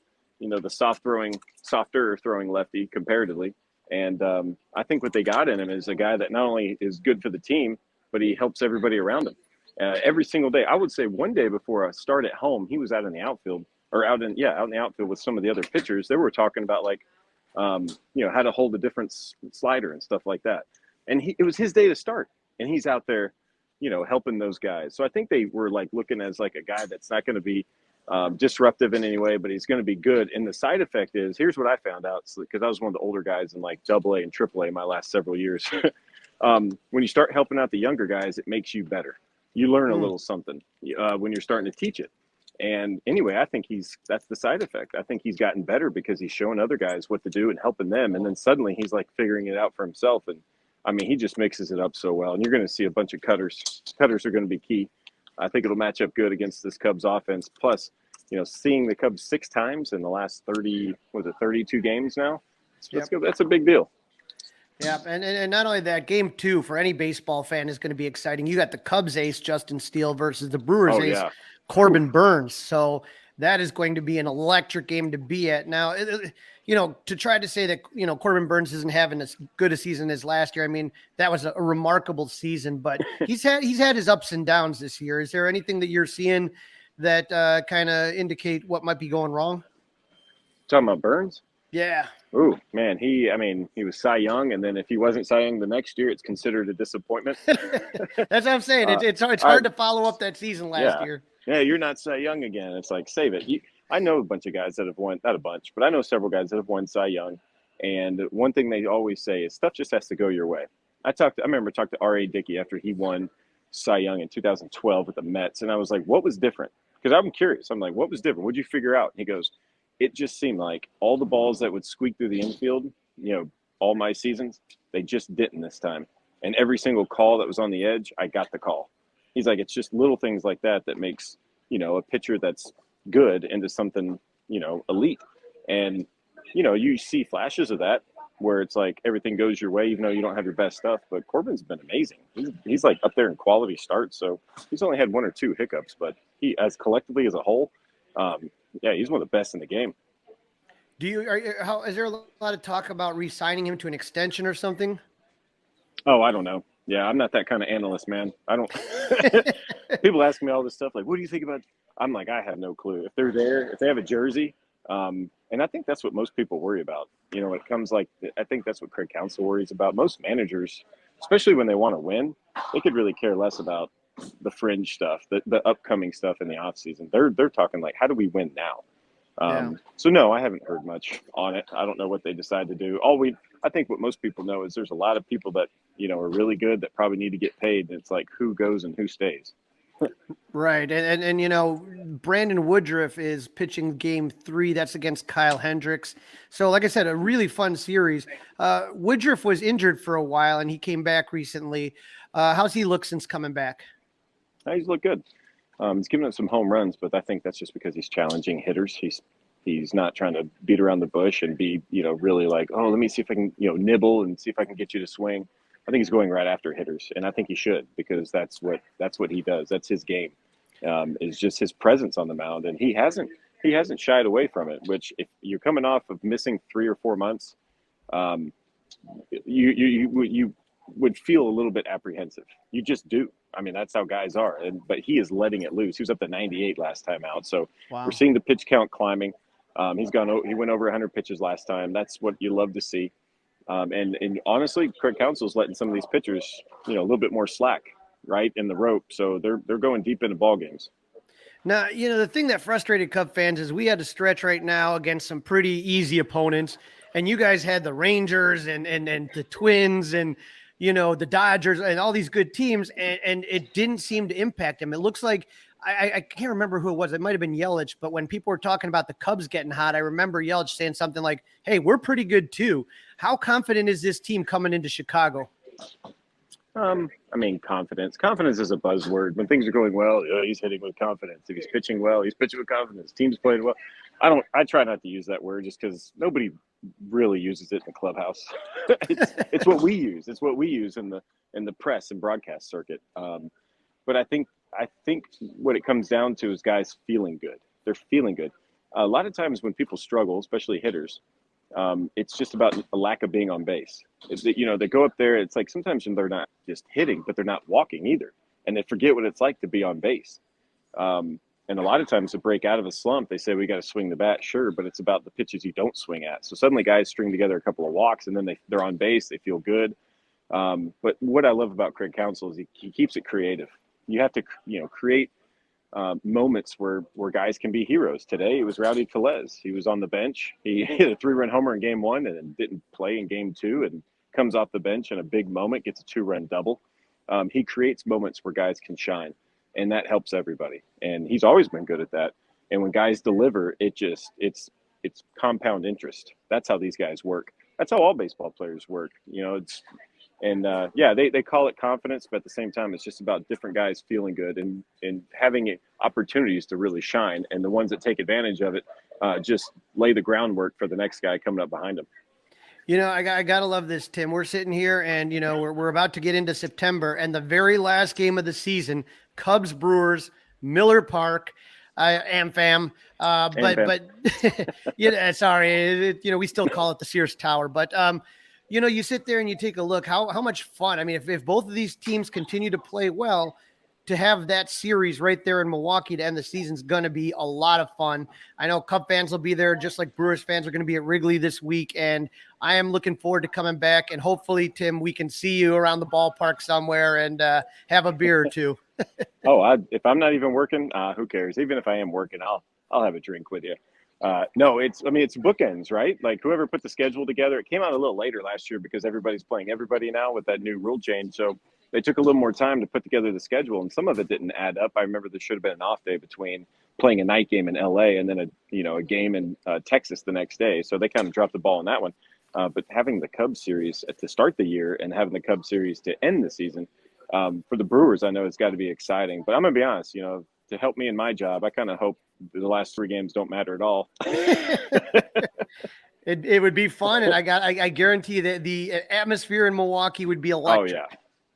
softer throwing lefty comparatively. And I think what they got in him is a guy that not only is good for the team, but he helps everybody around him every single day. I would say one day before a start at home, he was out in the outfield out in the outfield with some of the other pitchers. They were talking about how to hold a different slider and stuff like that. And it was his day to start, and he's out there, helping those guys. So I think they were looking as a guy that's not going to be disruptive in any way, but he's going to be good. And the side effect is, here's what I found out, because I was one of the older guys in AA and AAA my last several years. When you start helping out the younger guys, it makes you better. You learn a little something when you're starting to teach it. And anyway, I think that's the side effect. I think he's gotten better because he's showing other guys what to do and helping them. And then suddenly he's figuring it out for himself. And I mean, he just mixes it up so well. And you're going to see a bunch of cutters. Cutters are going to be key. I think it'll match up good against this Cubs offense. Plus, seeing the Cubs 6 times in the last 32 games now, that's a big deal. Yeah, and not only that, game 2 for any baseball fan is going to be exciting. You got the Cubs ace, Justin Steele, versus the Brewers ace, Corbin Burns. So that is going to be an electric game to be at. Now, to try to say that, Corbin Burns isn't having as good a season as last year, I mean, that was a remarkable season, but he's had his ups and downs this year. Is there anything that you're seeing that kind of indicate what might be going wrong? Talking about Burns? Yeah. Ooh, man, he was Cy Young, and then if he wasn't Cy Young the next year, it's considered a disappointment. That's what I'm saying. It's hard to follow up that season last year. Yeah, you're not Cy Young again. It's save it. I know a bunch of guys that have won, not a bunch, but I know several guys that have won Cy Young. And one thing they always say is stuff just has to go your way. I remember talking to R.A. Dickey after he won Cy Young in 2012 with the Mets, and I was like, what was different? Because I'm curious. I'm like, what was different? What'd you figure out? And he goes, it just seemed like all the balls that would squeak through the infield, all my seasons, they just didn't this time. And every single call that was on the edge, I got the call. He's like, it's just little things like that makes, a pitcher that's good into something, elite. And, you see flashes of that where it's everything goes your way, even though you don't have your best stuff. But Corbin's been amazing. He's up there in quality starts. So he's only had 1 or 2 hiccups, but he, as collectively as a whole, he's one of the best in the game. Is there a lot of talk about re-signing him to an extension or something? Oh, I don't know. Yeah, I'm not that kind of analyst, man. I don't. People ask me all this stuff, what do you think about? I'm like, I have no clue. If they're there, if they have a jersey, and I think that's what most people worry about. When it comes I think that's what Craig Counsell worries about. Most managers, especially when they want to win, they could really care less about the fringe stuff, the upcoming stuff in the off season. They're talking how do we win now? So no, I haven't heard much on it. I don't know what they decide to do. I think what most people know is there's a lot of people that, are really good that probably need to get paid. And it's who goes and who stays. Right. And Brandon Woodruff is pitching game 3. That's against Kyle Hendricks. So like I said, a really fun series. Woodruff was injured for a while and he came back recently. How's he look since coming back? He's looked good. He's given up some home runs, but I think that's just because he's challenging hitters. He's not trying to beat around the bush and be, really let me see if I can, nibble and see if I can get you to swing. I think he's going right after hitters, and I think he should, because that's what he does. That's his game, is just his presence on the mound, and he hasn't shied away from it. Which, if you're coming off of missing 3 or 4 months, you would feel a little bit apprehensive. You just do. I mean, that's how guys are. But he is letting it loose. He was up to 98 last time out, so We're seeing the pitch count climbing. He went over 100 pitches last time. That's what you love to see. And honestly, Craig Counsell's letting some of these pitchers, a little bit more slack, right, in the rope. So they're going deep into ball games. Now, the thing that frustrated Cub fans is we had to stretch right now against some pretty easy opponents, and you guys had the Rangers and the Twins and the Dodgers and all these good teams, and it didn't seem to impact them. It looks like I can't remember who it was. It might have been Yelich, but when people were talking about the Cubs getting hot, I remember Yelich saying something like, hey, we're pretty good too. How confident is this team coming into Chicago? Confidence. Confidence is a buzzword. When things are going well, he's hitting with confidence. If he's pitching well, he's pitching with confidence. Team's playing well. I try not to use that word just because nobody really uses it in the clubhouse. It's what we use. It's what we use in the press and broadcast circuit. But I think what it comes down to is guys feeling good. They're feeling good. A lot of times when people struggle, especially hitters, it's just about a lack of being on base. They go up there. It's like sometimes they're not just hitting, but they're not walking either, and they forget what it's like to be on base. And a lot of times to break out of a slump, they say we got to swing the bat, sure, but it's about the pitches you don't swing at. So suddenly guys string together a couple of walks, and then they're on base. They feel good. But what I love about Craig Counsell is he keeps it creative. You have to create moments where guys can be heroes. Today it was Rowdy Tellez. He was on the bench. He hit a 3-run homer in game 1 and then didn't play in game 2 and comes off the bench in a big moment, gets a 2-run double. He creates moments where guys can shine, and that helps everybody. And he's always been good at that. And when guys deliver, it's compound interest. That's how these guys work. That's how all baseball players work. They call it confidence, but at the same time, it's just about different guys feeling good and having opportunities to really shine. And the ones that take advantage of it just lay the groundwork for the next guy coming up behind them. I gotta love this, Tim. We're sitting here, and we're about to get into September, and the very last game of the season, Cubs Brewers, Miller Park. AmFam, but sorry, we still call it the Sears Tower, but you sit there and you take a look how much fun. I mean, if both of these teams continue to play well, to have that series right there in Milwaukee to end the season is going to be a lot of fun. I know Cub fans will be there, just like Brewers fans are going to be at Wrigley this week, and I am looking forward to coming back, and hopefully, Tim, we can see you around the ballpark somewhere and have a beer or two. If I'm not even working, who cares? Even if I am working, I'll have a drink with you. It's bookends, right? Like whoever put the schedule together, it came out a little later last year because everybody's playing everybody now with that new rule change. So they took a little more time to put together the schedule, and some of it didn't add up. I remember there should have been an off day between playing a night game in LA and then a game in Texas the next day. So they kind of dropped the ball on that one. But having the Cubs series to start the year and having the Cubs series to end the season, for the Brewers, I know it's got to be exciting. But I'm going to be honest, to help me in my job, I kind of hope the last 3 games don't matter at all. It would be fun, and I guarantee that the atmosphere in Milwaukee would be electric. Oh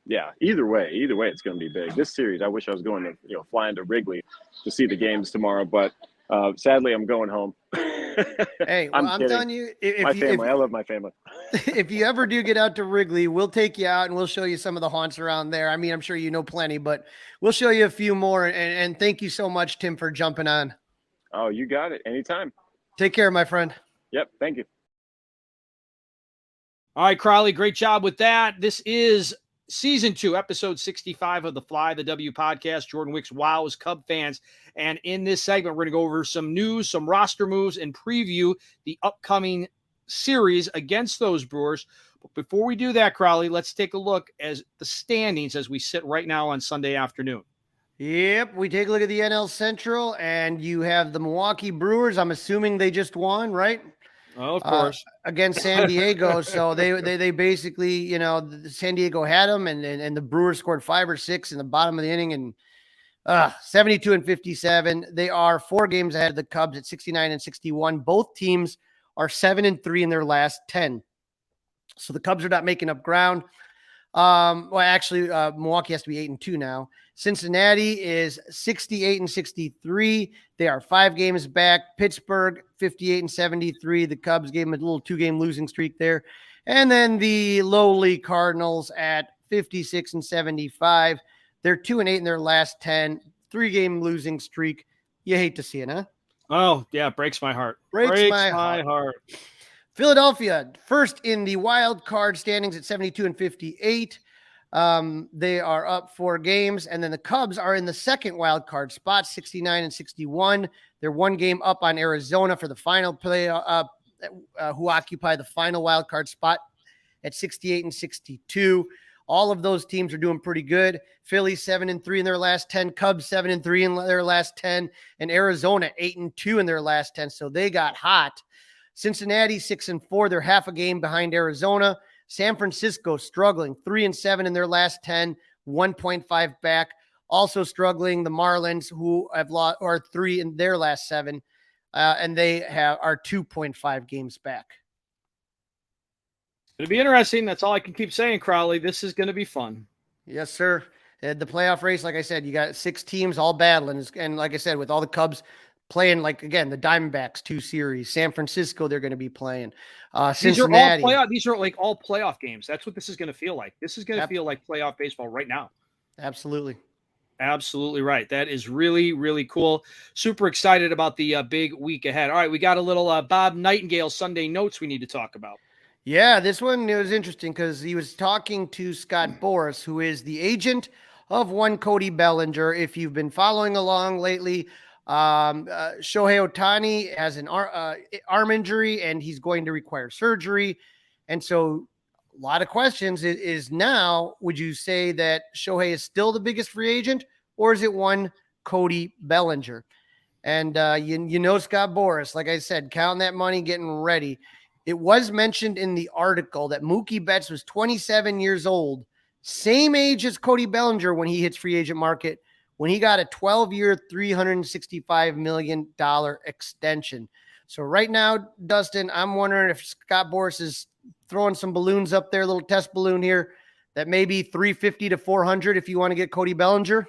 yeah. Either way, it's going to be big. This series, I wish I was going to flying to Wrigley to see the games tomorrow, but sadly, I'm going home. Hey, well, I'm telling you, I love my family. If you ever do get out to Wrigley, we'll take you out and we'll show you some of the haunts around there. I mean, I'm sure you know plenty, but we'll show you a few more. And thank you so much, Tim, for jumping on. Oh, you got it. Anytime. Take care, my friend. Yep. Thank you. All right, Crawly, great job with that. This is Season 2, Episode 65 of the Fly the W podcast. Jordan Wicks wows Cub fans. And in this segment, we're going to go over some news, some roster moves, and preview the upcoming series against those Brewers. But before we do that, Crawly, let's take a look at the standings as we sit right now on Sunday afternoon. Yep, we take a look at the NL Central, and you have the Milwaukee Brewers. I'm assuming they just won, right? Oh, of course. Against San Diego. So they basically, San Diego had them, and the Brewers scored 5 or 6 in the bottom of the inning, and 72-57. They are 4 games ahead of the Cubs at 69-61. Both teams are 7-3 in their last 10. So the Cubs are not making up ground. Milwaukee has to be 8-2 now. Cincinnati is 68-63. They are 5 games back. Pittsburgh 58-73. The Cubs gave them a little 2-game losing streak there. And then the lowly Cardinals at 56-75. They're 2-8 in their last 10. 3-game losing streak. You hate to see it, huh? Oh, yeah, breaks my heart. Breaks my heart. Philadelphia, first in the wild card standings at 72-58. They are up 4 games, and then the Cubs are in the second wild card spot, 69-61. They're 1 game up on Arizona for the final play, who occupy the final wild card spot at 68-62. All of those teams are doing pretty good. Philly 7-3 in their last 10, Cubs 7-3 in their last 10, and Arizona 8-2 in their last 10. So they got hot. Cincinnati 6-4. They're half a game behind Arizona. San Francisco struggling 3-7 in their last 10, 1.5 back. Also struggling the Marlins, who have lost 3 in their last 7. and they are 2.5 games back. It'll be interesting. That's all I can keep saying, Crawly. This is going to be fun. Yes, sir. The playoff race, like I said, you got 6 teams all battling. And like I said, with all the Cubs playing, like, again, the Diamondbacks 2 series, San Francisco, they're going to be playing. Cincinnati. These are like all playoff games. That's what this is going to feel like. This is going to feel like playoff baseball right now. Absolutely. Absolutely right. That is really, really cool. Super excited about the big week ahead. All right, we got a little Bob Nightingale Sunday notes we need to talk about. Yeah, this one was interesting because he was talking to Scott Boras, who is the agent of one Cody Bellinger. If you've been following along lately, Shohei Ohtani has an arm injury and he's going to require surgery. And so a lot of questions is now, would you say that Shohei is still the biggest free agent, or is it one Cody Bellinger? And you know Scott Boras, like I said, counting that money, getting ready. It was mentioned in the article that Mookie Betts was 27 years old, same age as Cody Bellinger when he hits free agent market, when he got a 12-year, $365 million extension. So right now, Dustin, I'm wondering if Scott Boras is throwing some balloons up there, a little test balloon here, that maybe 350 to 400 if you want to get Cody Bellinger.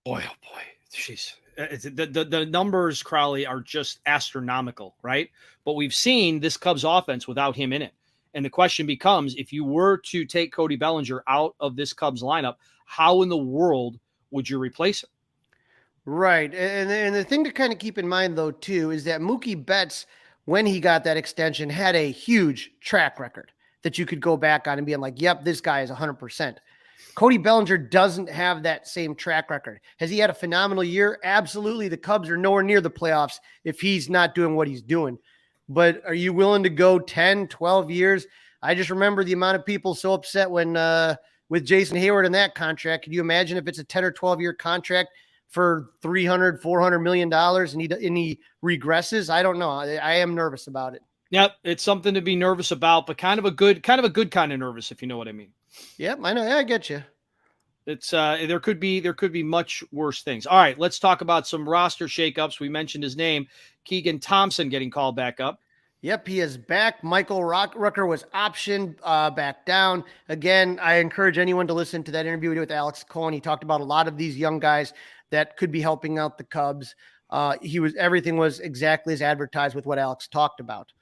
Boy, oh boy. Jeez. The numbers, Crawly, are just astronomical, right? But we've seen this Cubs offense without him in it. And the question becomes, if you were to take Cody Bellinger out of this Cubs lineup, how in the world would you replace him? Right. And the thing to kind of keep in mind, though, too, is that Mookie Betts, when he got that extension, had a huge track record that you could go back on and be like, yep, this guy is 100%. Cody Bellinger doesn't have that same track record. Has he had a phenomenal year? Absolutely. The Cubs are nowhere near the playoffs if he's not doing what he's doing. But are you willing to go 10, 12 years? I just remember the amount of people so upset when with Jason Hayward in that contract. Could you imagine if it's a 10 or 12-year contract for $300, $400 million and he regresses? I don't know. I am nervous about it. Yep, it's something to be nervous about, but kind of a good kind of nervous, if you know what I mean. Yep, I know. Yeah, I get you. It's there could be much worse things. All right, let's talk about some roster shakeups. We mentioned his name, Keegan Thompson, getting called back up. Yep, he is back. Michael Rucker was optioned back down. Again, I encourage anyone to listen to that interview we did with Alex Cohen. He talked about a lot of these young guys that could be helping out the Cubs. Everything was exactly as advertised with what Alex talked about.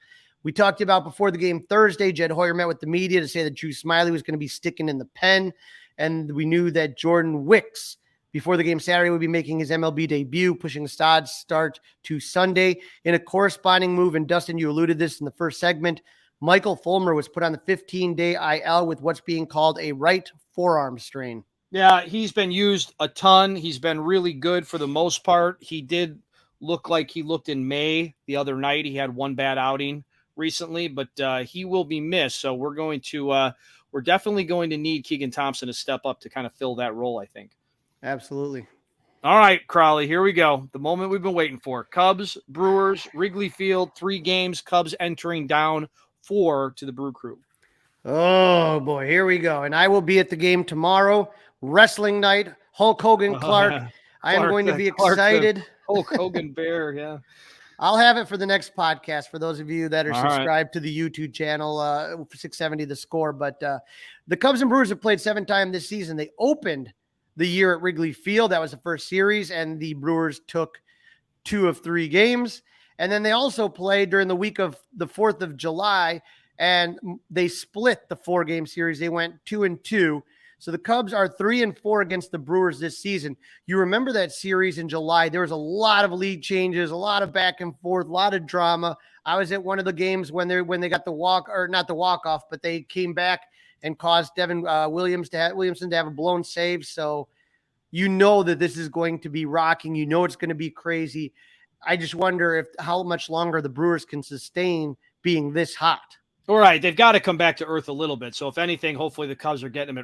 We talked about before the game Thursday, Jed Hoyer met with the media to say that Drew Smyly was going to be sticking in the pen. And we knew that Jordan Wicks, before the game Saturday, would be making his MLB debut, pushing Stod's start to Sunday. In a corresponding move, and Dustin, you alluded this in the first segment, Michael Fulmer was put on the 15-day IL with what's being called a right forearm strain. Yeah, he's been used a ton. He's been really good for the most part. He did look like he looked in May the other night. He had one bad outing recently, but he will be missed. So we're definitely going to need Keegan Thompson to step up to kind of fill that role, I think. Absolutely. All right, Crawly, here we go. The moment we've been waiting for. Cubs, Brewers, Wrigley Field, 3 games, Cubs entering down 4 to the Brew Crew. Oh, boy, here we go. And I will be at the game tomorrow. Wrestling night, Hulk Hogan, Clark. I am going to be excited. Hulk Hogan Bear, yeah. I'll have it for the next podcast for those of you that are subscribed to the YouTube channel, 670 The Score. But the Cubs and Brewers have played 7 times this season. They opened the year at Wrigley Field. That was the first series, and the Brewers took 2 of 3 games. And then they also played during the week of the 4th of July, and they split the 4-game series. They went 2-2. So the Cubs are 3-4 against the Brewers this season. You remember that series in July? There was a lot of league changes, a lot of back and forth, a lot of drama. I was at one of the games when they got the walk, or not the walk off, but they came back and caused Devin Williamson to have a blown save. So you know that this is going to be rocking. You know it's going to be crazy. I just wonder how much longer the Brewers can sustain being this hot. All right, they've got to come back to earth a little bit. So if anything, hopefully the Cubs are getting them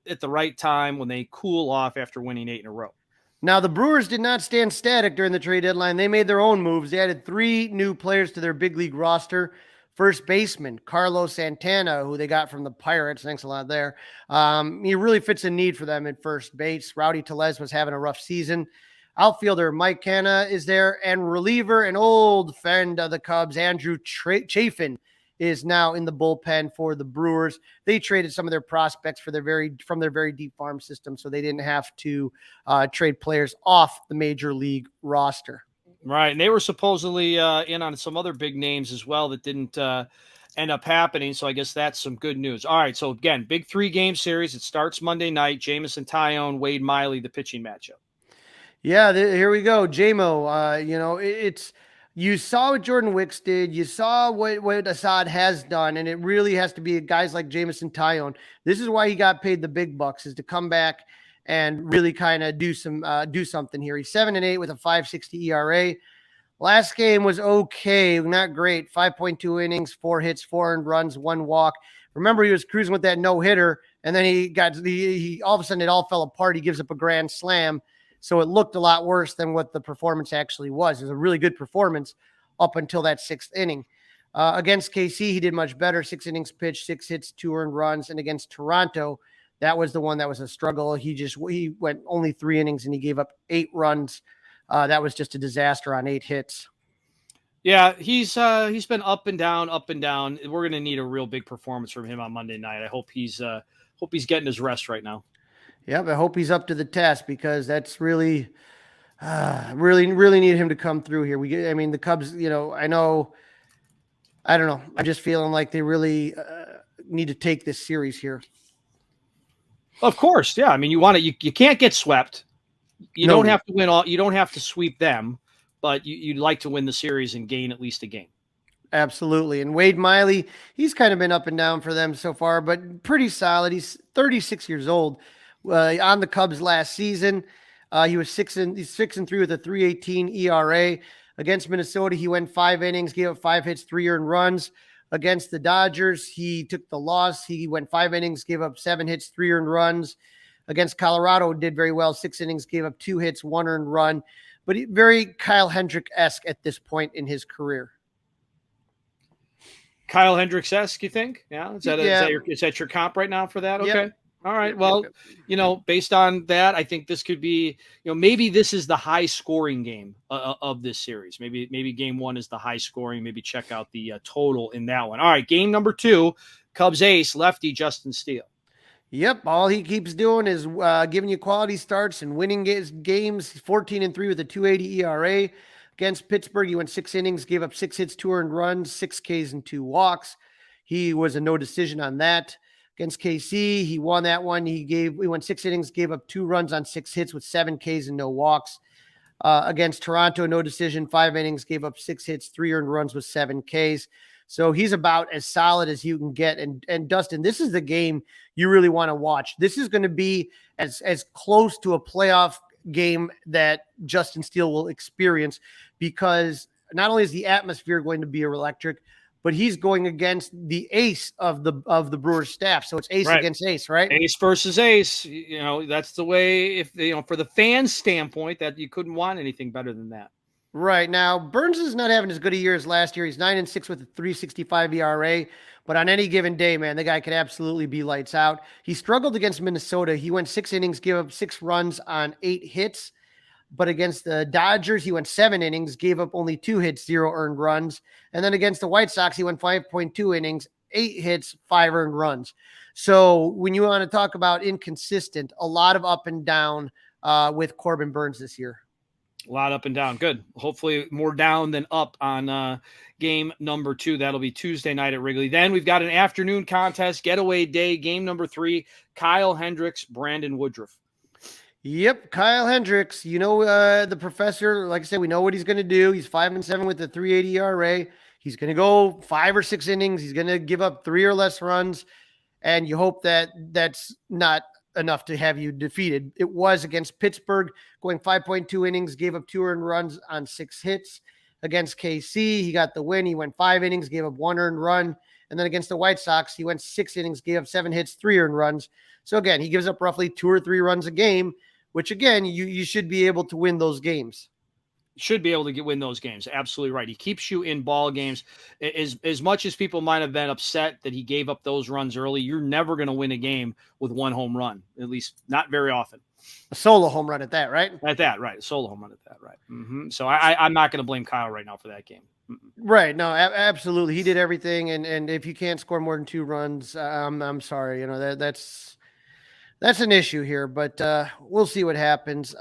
at the right time when they cool off after winning 8 in a row. Now, the Brewers did not stand static during the trade deadline. They made their own moves. They added 3 new players to their big league roster. First baseman, Carlos Santana, who they got from the Pirates. Thanks a lot there. He really fits a need for them at first base. Rowdy Tellez was having a rough season. Outfielder Mike Canna is there, and reliever, an old friend of the Cubs, Andrew Chafin, is now in the bullpen for the Brewers. They traded some of their prospects from their very deep farm system, so they didn't have to trade players off the major league roster. Right, and they were supposedly in on some other big names as well that didn't end up happening, so I guess that's some good news. All right, so again, big 3-game series. It starts Monday night. Jamison Tyone, Wade Miley, the pitching matchup. Yeah, here we go. JMO, it's you saw what Jordan Wicks did. You saw what Assad has done, and it really has to be guys like Jamison Tyone. This is why he got paid the big bucks, is to come back and really kind of do something here. He's 7-8 with a 5.60 ERA. Last game was okay, not great. 5.2 innings, 4 hits, 4 earned runs, 1 walk. Remember, he was cruising with that no-hitter, and then he all of a sudden it all fell apart. He gives up a grand slam. So it looked a lot worse than what the performance actually was. It was a really good performance up until that 6th inning. Against KC, he did much better. 6 innings pitched, 6 hits, 2 earned runs. And against Toronto, that was the one that was a struggle. He went only 3 innings and he gave up 8 runs. That was just a disaster on 8 hits. Yeah, he's been up and down. We're going to need a real big performance from him on Monday night. I hope he's getting his rest right now. Yeah, I hope he's up to the test, because that's really need him to come through here. The Cubs, I don't know. I'm just feeling like they really need to take this series here. Of course. Yeah. You want it. You can't get swept. You don't have to win all. You don't have to sweep them, but you'd like to win the series and gain at least a game. Absolutely. And Wade Miley, he's kind of been up and down for them so far, but pretty solid. He's 36 years old. On the Cubs last season, he was 6-3 with a 3.18 ERA. Against Minnesota, he went 5 innings, gave up 5 hits, 3 earned runs. Against the Dodgers, he took the loss. He went 5 innings, gave up 7 hits, 3 earned runs. Against Colorado, did very well. 6 innings, gave up 2 hits, 1 earned run. But very Kyle Hendricks-esque at this point in his career. Kyle Hendricks-esque, you think? Yeah. Is that your comp right now for that? Okay. Yep. All right. Well, based on that, I think this could be, maybe this is the high scoring game of this series. Maybe game 1 is the high scoring. Maybe check out the total in that one. All right. Game number 2, Cubs ace, lefty Justin Steele. Yep. All he keeps doing is giving you quality starts and winning games. 14-3 with a 2.80 ERA. Against Pittsburgh, he went 6 innings, gave up 6 hits, 2 earned runs, 6 Ks and 2 walks. He was a no decision on that. Against KC, he won that one. He went 6 innings, gave up 2 runs on 6 hits with 7 Ks and no walks. Against Toronto, no decision, 5 innings, gave up 6 hits, 3 earned runs with 7 Ks. So he's about as solid as you can get. And Dustin, this is the game you really want to watch. This is going to be as close to a playoff game that Justin Steele will experience, because not only is the atmosphere going to be electric, but he's going against the ace of the Brewers staff. So it's ace against ace, right? Ace versus ace. That's the way, for the fans' standpoint, that you couldn't want anything better than that. Right. Now, Burns is not having as good a year as last year. He's 9-6 with a 3.65 ERA, but on any given day, man, the guy could absolutely be lights out. He struggled against Minnesota. He went 6 innings, gave up 6 runs on 8 hits. But against the Dodgers, he went 7 innings, gave up only 2 hits, 0 earned runs. And then against the White Sox, he went 5.2 innings, 8 hits, 5 earned runs. So when you want to talk about inconsistent, a lot of up and down with Corbin Burns this year. A lot up and down. Good. Hopefully more down than up on game number 2. That'll be Tuesday night at Wrigley. Then we've got an afternoon contest, getaway day, game number 3, Kyle Hendricks, Brandon Woodruff. Yep, Kyle Hendricks. The professor, like I said, we know what he's going to do. He's 5-7 with a 3.80 ERA. He's going to go 5 or 6 innings. He's going to give up 3 or less runs, and you hope that that's not enough to have you defeated. It was against Pittsburgh, going 5.2 innings, gave up 2 earned runs on 6 hits. Against KC, he got the win. He went 5 innings, gave up 1 earned run. And then against the White Sox, he went 6 innings, gave up 7 hits, 3 earned runs. So again, he gives up roughly 2 or 3 runs a game, which again, you should be able to win those games. Should be able to win those games. Absolutely right. He keeps you in ball games. As much as people might have been upset that he gave up those runs early, you're never going to win a game with 1 home run, at least not very often. A solo home run at that, right? At that, right. Solo home run at that, right. So I'm not going to blame Kyle right now for that game. Right. No, absolutely. He did everything. And if you can't score more than 2 runs, I'm sorry. You know, that's an issue here, but we'll see what happens.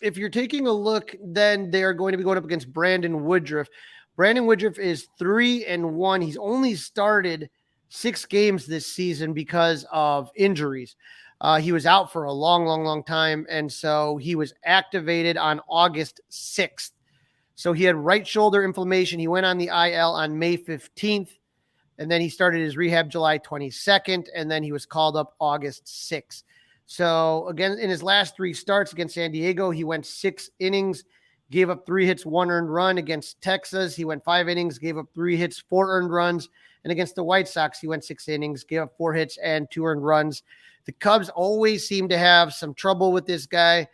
If you're taking a look, then they are going to be going up against Brandon Woodruff. Brandon Woodruff is 3-1. He's only started 6 games this season because of injuries. He was out for a long time, and so he was activated on August 6th. So he had right shoulder inflammation. He went on the IL on May 15th, and then he started his rehab July 22nd, and then he was called up August 6th. So again, in his last 3 starts against San Diego, he went 6 innings, gave up 3 hits, 1 earned run. Against Texas, he went 5 innings, gave up 3 hits, 4 earned runs. And against the White Sox, he went 6 innings, gave up 4 hits and 2 earned runs. The Cubs always seem to have some trouble with this guy.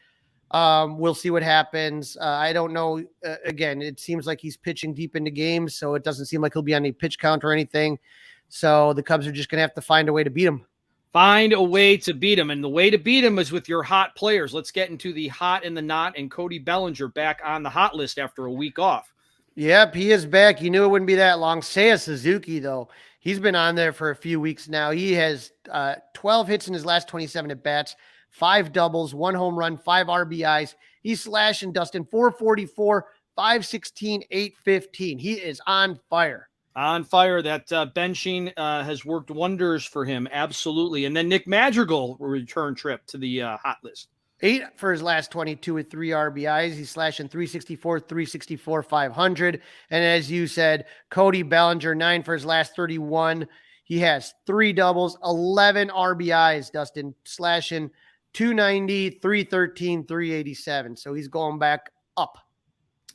We'll see what happens. I don't know. Again, it seems like he's pitching deep into games, so it doesn't seem like he'll be on any pitch count or anything. So the Cubs are just going to have to find a way to beat him. Find a way to beat him. And the way to beat him is with your hot players. Let's get into the hot and the not, and Cody Bellinger back on the hot list after a week off. Yep, he is back. You knew it wouldn't be that long. Seiya Suzuki, though, he's been on there for a few weeks now. He has 12 hits in his last 27 at-bats, 5 doubles, 1 home run, 5 RBIs. He's slashing Dustin 444, 516, 815. He is on fire. On fire. That benching has worked wonders for him. Absolutely. And then Nick Madrigal return trip to the hot list. 8 for his last 22 with 3 RBIs. He's slashing 364, 364, 500. And as you said, Cody Bellinger, 9 for his last 31. He has 3 doubles, 11 RBIs, Dustin, slashing 290, 313, 387. So he's going back up.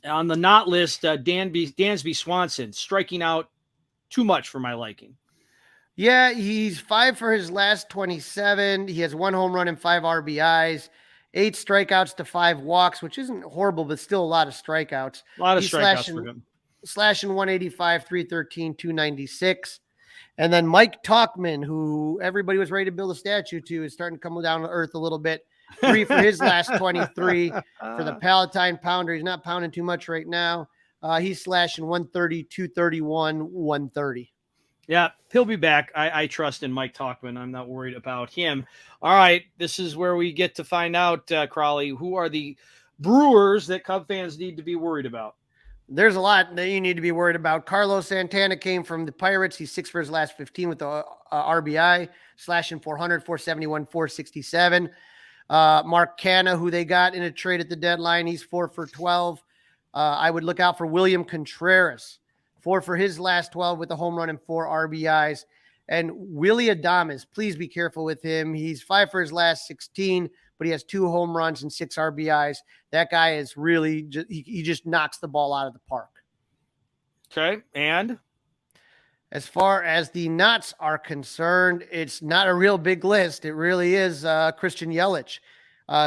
On the not list, Dansby Swanson, striking out too much for my liking. Yeah, he's 5 for his last 27. He has 1 home run and 5 RBIs, 8 strikeouts to 5 walks, which isn't horrible, but still a lot of strikeouts. A lot of strikeouts for him. Slashing 185, 313, 296. And then Mike Tauchman, who everybody was ready to build a statue to, is starting to come down to earth a little bit. 3 for his last 23 for the Palatine Pounder. He's not pounding too much right now. He's slashing 130, 231, 130. Yeah, he'll be back. I trust in Mike Tauchman. I'm not worried about him. All right, this is where we get to find out, Crawly, who are the Brewers that Cub fans need to be worried about. There's a lot that you need to be worried about. Carlos Santana came from the Pirates. He's 6 for his last 15 with the RBI, slashing 400, 471, 467. Mark Canha, who they got in a trade at the deadline, he's 4 for 12. I would look out for William Contreras, 4 for his last 12 with a home run and 4 RBIs. And Willy Adames, please be careful with him. He's 5 for his last 16, but he has 2 home runs and 6 RBIs. That guy is really, he just knocks the ball out of the park. Okay, and as far as the nuts are concerned, it's not a real big list. It really is Christian Yelich,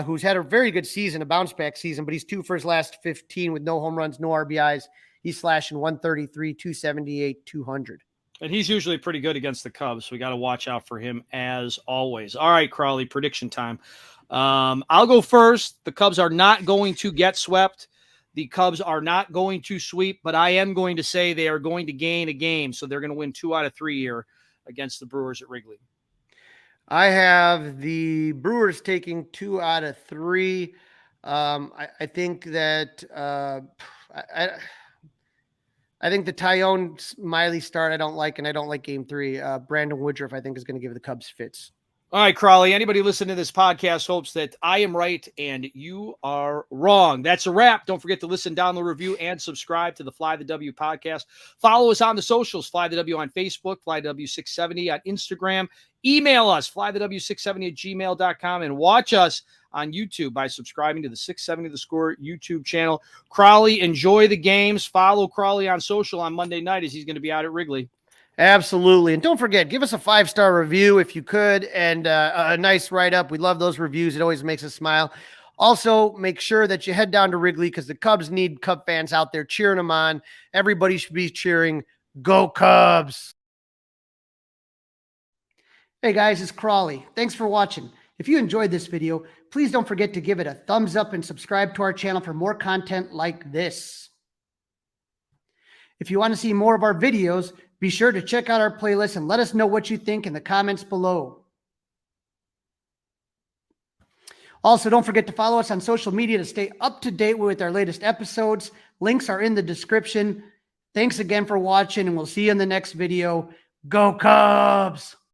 who's had a very good season, a bounce-back season, but he's 2 for his last 15 with no home runs, no RBIs. He's slashing 133, 278, 200. And he's usually pretty good against the Cubs, so we got to watch out for him as always. All right, Crawly, prediction time. I'll go first. The Cubs are not going to get swept. The Cubs are not going to sweep, but I am going to say they are going to gain a game, so they're going to win 2 out of 3 here against the Brewers at Wrigley. I have the Brewers taking 2 out of 3. I think that I think the Tyone Miley start I don't like, and I don't like game 3. Brandon Woodruff, I think, is going to give the Cubs fits. All right, Crawly, anybody listening to this podcast hopes that I am right and you are wrong. That's a wrap. Don't forget to listen, download, review, and subscribe to the Fly the W podcast. Follow us on the socials, Fly the W on Facebook, Fly the W670 on Instagram. Email us, flythew670@gmail.com, and watch us on YouTube by subscribing to the 670 The Score YouTube channel. Crawly, enjoy the games. Follow Crawly on social on Monday night as he's going to be out at Wrigley. Absolutely. And don't forget, give us a 5-star review if you could, and a nice write-up. We love those reviews. It always makes us smile. Also, make sure that you head down to Wrigley because the Cubs need Cub fans out there cheering them on. Everybody should be cheering, Go Cubs! Hey guys, it's Crawly. Thanks for watching. If you enjoyed this video, please don't forget to give it a thumbs up and subscribe to our channel for more content like this. If you want to see more of our videos, be sure to check out our playlist and let us know what you think in the comments below. Also, don't forget to follow us on social media to stay up to date with our latest episodes. Links are in the description. Thanks again for watching, and we'll see you in the next video. Go Cubs!